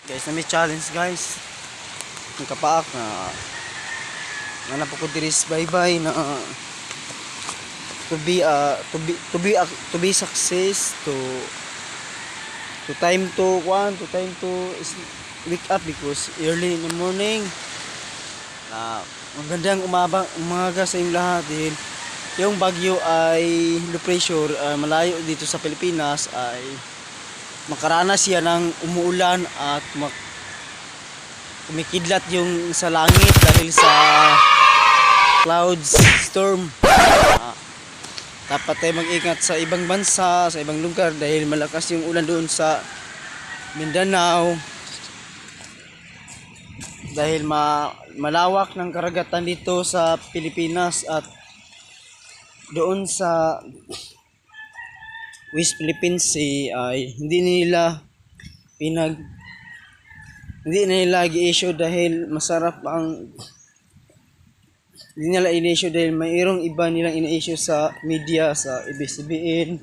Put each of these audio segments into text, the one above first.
Guys, na may challenge guys. Ang kapaak na nanap ko diris bye-bye na to be success to time to wake up because early in the morning magandang umaga sa inyong lahat dahil yung bagyo ay low pressure malayo dito sa Pilipinas ay makaranas siya ng umuulan at kumikidlat yung sa langit dahil sa clouds storm. Dapat tayo mag-ingat sa ibang bansa, sa ibang lugar dahil malakas yung ulan doon sa Mindanao dahil malawak ng karagatan dito sa Pilipinas at doon sa West Philippine Sea ay hindi nila i-issue dahil masarap ang hindi nila in-issue dahil mayroong iba nilang in-issue sa media, sa ABS-CBN,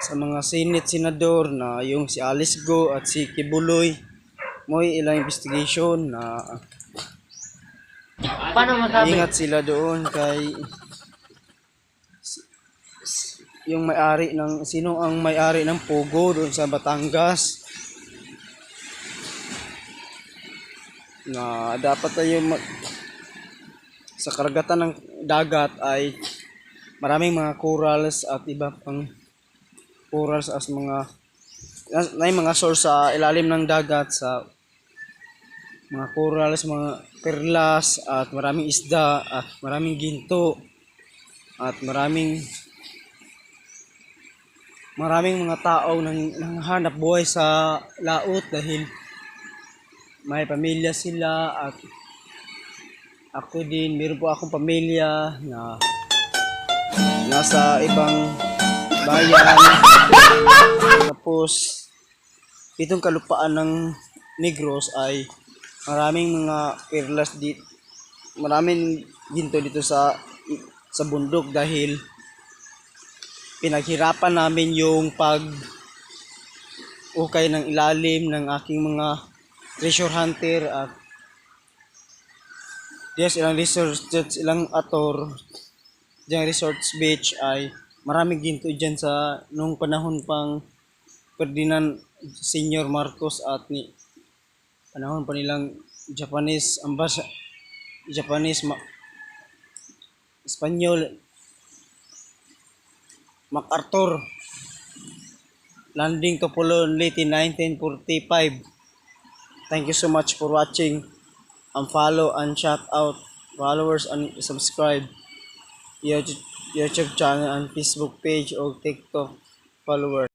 sa mga senador na yung si Alice Go at si Kibuloy. May ilang investigation na paano masabi? Ingat sila doon kay yung may-ari ng sino ang may-ari ng Pogo doon sa Batangas na dapat tayo sa karagatan ng dagat ay maraming mga corals at iba pang corals as mga source sa ilalim ng dagat sa mga corals, mga perlas at maraming isda at maraming ginto at maraming mga tao nang hanap buhay sa laut dahil may pamilya sila at ako din, meron po akong pamilya na nasa ibang bayan. Tapos itong kalupaan ng Negros ay maraming mga perlas dito, maraming ginto dito sa bundok dahil pinaghirapan namin yung ukay ng ilalim ng aking mga treasure hunter at yes, ilang resorts, ilang ator diyang resorts beach ay maraming ginto dyan sa nung panahon pang Ferdinand Senior Marcos at panahon pa nilang Espanyol MacArthur landing to Polon late in 1945. Thank you so much for watching. Follow and shout out followers and subscribe YouTube channel and Facebook page or TikTok followers.